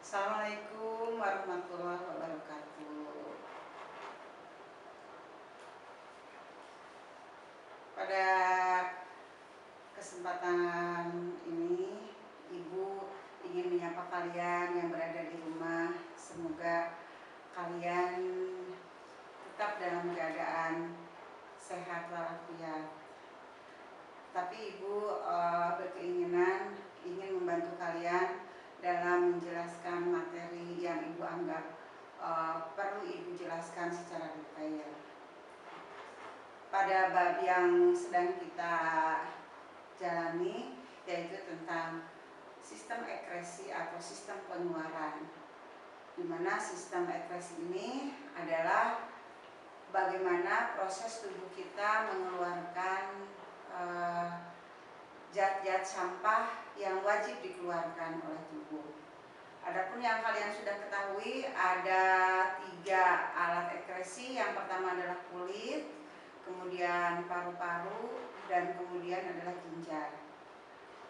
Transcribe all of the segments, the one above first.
Assalamualaikum warahmatullahi wabarakatuh. Pada kesempatan ini, Ibu ingin menyapa kalian yang berada di rumah. Semoga kalian tetap dalam keadaan sehat walafiat. Tapi Ibu berkeinginan ingin membantu kalian dalam menjelaskan materi yang Ibu anggap perlu Ibu jelaskan secara detail. Pada bab yang sedang kita jalani, yaitu tentang sistem ekresi atau sistem pengeluaran, di mana sistem ekresi ini adalah bagaimana proses tubuh kita mengeluarkan zat-zat sampah yang wajib dikeluarkan oleh tubuh. Adapun yang kalian sudah ketahui, ada 3 alat ekresi. Yang pertama adalah kulit, kemudian paru-paru, dan kemudian adalah ginjal.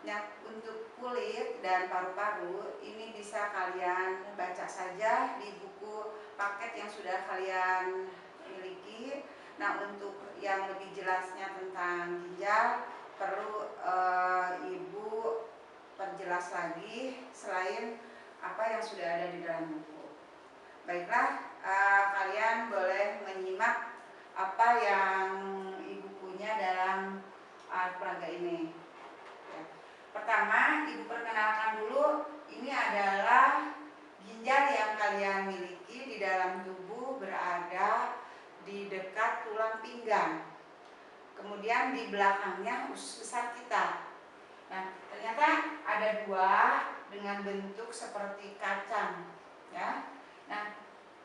Nah, untuk kulit dan paru-paru ini bisa kalian baca saja di buku paket yang sudah kalian miliki. Nah, untuk yang lebih jelasnya tentang ginjal perlu Ibu perjelas lagi selain apa yang sudah ada di dalam buku. Baiklah, kalian boleh menyimak apa yang Ibu punya dalam alat peraga ini. Ya. Pertama, Ibu perkenalkan dulu, ini adalah ginjal yang kalian miliki di dalam tubuh, berada di dekat tulang pinggang. Kemudian di belakangnya usus besar kita. Nah, ternyata ada 2 dengan bentuk seperti kacang, ya. Nah,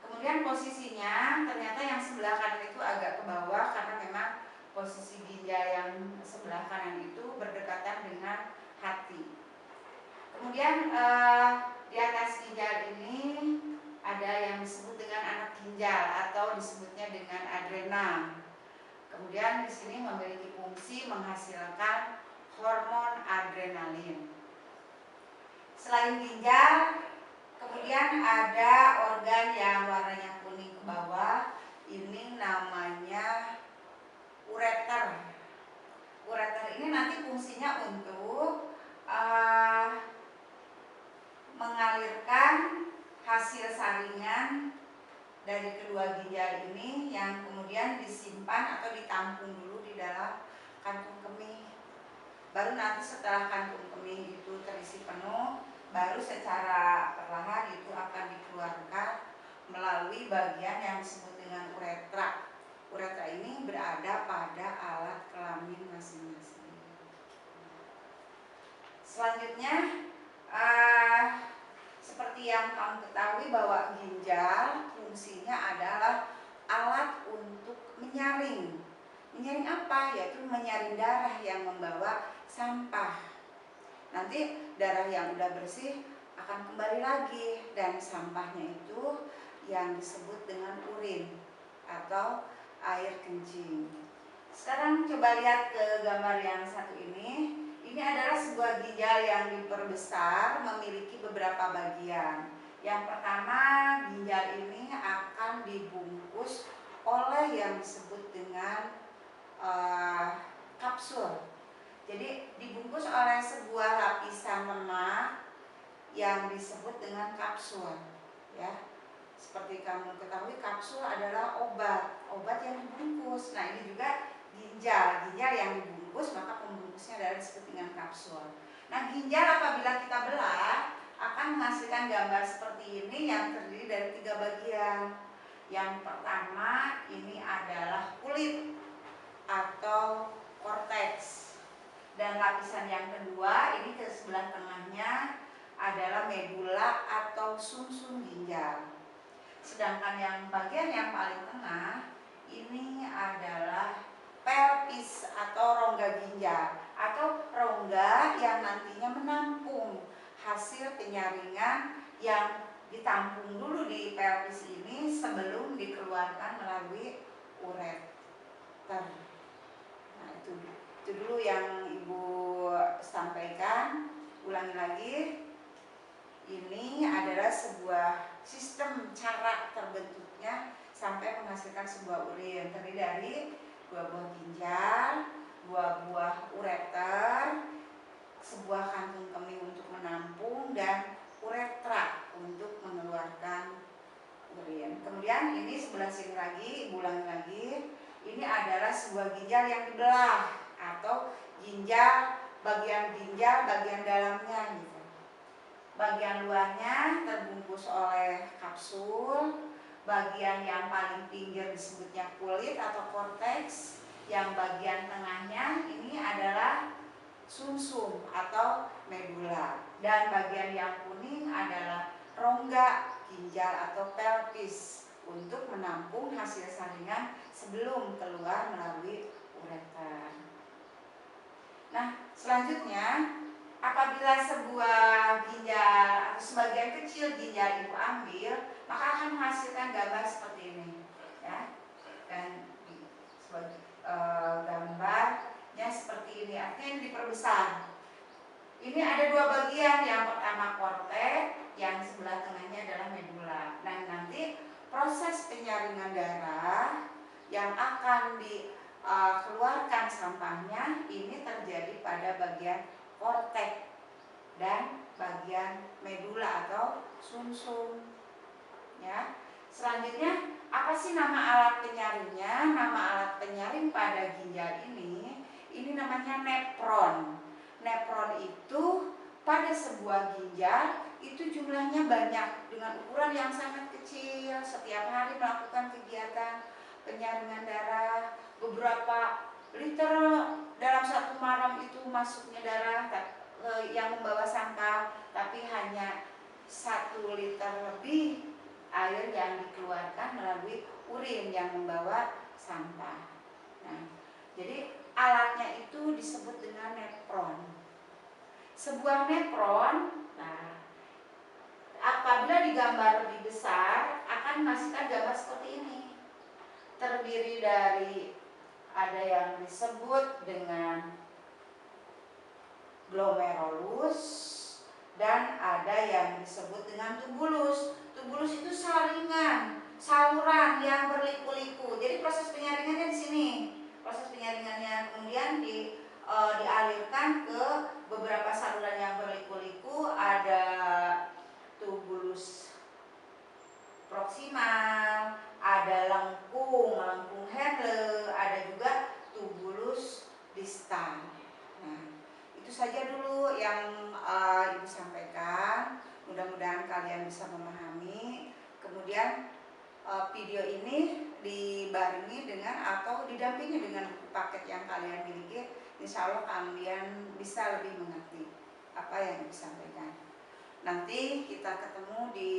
kemudian posisinya ternyata yang sebelah kanan itu agak ke bawah karena memang posisi ginjal yang sebelah kanan itu berdekatan dengan hati. Kemudian di atas ginjal ini ada yang disebut dengan anak ginjal atau disebutnya dengan adrenal. Kemudian di sini memiliki fungsi menghasilkan hormon adrenalin. Selain ginjal, kemudian ada organ yang warnanya kuning ke bawah. Ini namanya ureter. Ureter ini nanti fungsinya untuk mengalirkan hasil saringan dari kedua ginjal ini yang kemudian disimpan atau ditampung dulu di dalam kantung kemih. Baru nanti setelah kantung kemih itu terisi penuh, baru secara perlahan itu akan dikeluarkan melalui bagian yang disebut dengan uretra. Uretra ini berada pada alat kelamin masing-masing. Selanjutnya, seperti yang kamu ketahui bahwa ginjal fungsinya adalah alat untuk menyaring. Menyaring apa? Yaitu menyaring darah yang membawa sampah. Nanti darah yang udah bersih akan kembali lagi dan sampahnya itu yang disebut dengan urin atau air kencing. Sekarang coba lihat ke gambar yang satu ini. Ini adalah sebuah ginjal yang diperbesar, memiliki beberapa bagian. Yang pertama, ginjal ini akan dibungkus oleh yang disebut dengan kapsul. Jadi dibungkus oleh sebuah lapisan lemak yang disebut dengan kapsul, ya. Seperti kamu ketahui, kapsul adalah obat yang dibungkus. Nah, ini juga ginjal yang dibungkus, maka pembungkusnya adalah disebut dengan kapsul. Nah, ginjal apabila kita belah akan menghasilkan gambar seperti ini yang terdiri dari 3 bagian. Yang pertama ini adalah kulit atau korteks, dan lapisan yang kedua ini ke sebelah tengahnya adalah medula atau sumsum ginjal. Sedangkan yang bagian yang paling tengah ini adalah pelvis atau rongga ginjal atau rongga yang nantinya menampung hasil penyaringan yang ditampung dulu di pelvis ini sebelum dikeluarkan melalui ureter. Nah, itu dulu yang Ibu sampaikan. Ulangi lagi. Ini adalah sebuah sistem cara terbentuknya sampai menghasilkan sebuah urin, terdiri dari 2 buah ginjal, 2 buah ureter, sebuah kantung kemih untuk menampung, dan uretra untuk mengeluarkan urin. Kemudian ini sebelah sini lagi, ulangi lagi, ini adalah sebuah ginjal yang dibelah atau bagian ginjal bagian dalamnya gitu. Bagian luarnya terbungkus oleh kapsul, bagian yang paling pinggir disebutnya kulit atau korteks, yang bagian tengahnya ini adalah sumsum atau medula, dan bagian yang kuning adalah rongga ginjal atau pelvis untuk menampung hasil saringan sebelum keluar melalui ureter. Nah, selanjutnya apabila sebuah ginjal atau sebagian kecil ginjal ibu ambil, maka akan menghasilkan gambar seperti ini, ya. Dan sebagai gambarnya seperti ini, artinya ini diperbesar. Ini ada 2 bagian, yang pertama korteks, yang sebelah tengahnya adalah medula. Nah, nanti proses penyaringan darah yang akan dikeluarkan sampahnya ini terjadi pada bagian korteks dan bagian medula atau sumsum, ya. Selanjutnya, apa sih nama alat penyaringnya? Nama alat penyaring pada ginjal ini namanya nepron. Nepron itu pada sebuah ginjal itu jumlahnya banyak dengan ukuran yang sangat kecil. Setiap hari melakukan kegiatan penyaringan darah, beberapa liter dalam 1 malam itu masuknya darah yang membawa sampah, tapi hanya 1 liter lebih air yang dikeluarkan melalui urin yang membawa sampah. Nah, jadi alatnya itu disebut dengan nepron. Sebuah nepron, nah, apabila digambar lebih besar akan menghasilkan gambar seperti ini. Terdiri dari, ada yang disebut dengan glomerulus dan ada yang disebut dengan tubulus. Tubulus itu saluran yang berliku-liku. Jadi proses penyaringannya di sini. Proses penyaringannya kemudian dialirkan ke beberapa saluran yang berliku-liku. Ada tubulus proksimal, ada lengkung Henle, ada juga tubulus distal. Nah, itu saja dulu yang Ibu sampaikan. Mudah-mudahan kalian bisa memahami. Kemudian video ini dibarengi dengan atau didampingi dengan buku paket yang kalian miliki. Insya Allah kalian bisa lebih mengerti apa yang disampaikan. Nanti kita ketemu di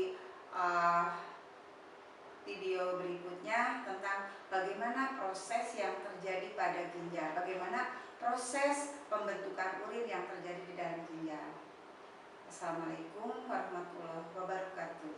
video berikutnya tentang bagaimana proses yang terjadi pada ginjal, bagaimana proses pembentukan urin yang terjadi di dalam ginjal. Assalamualaikum warahmatullahi wabarakatuh.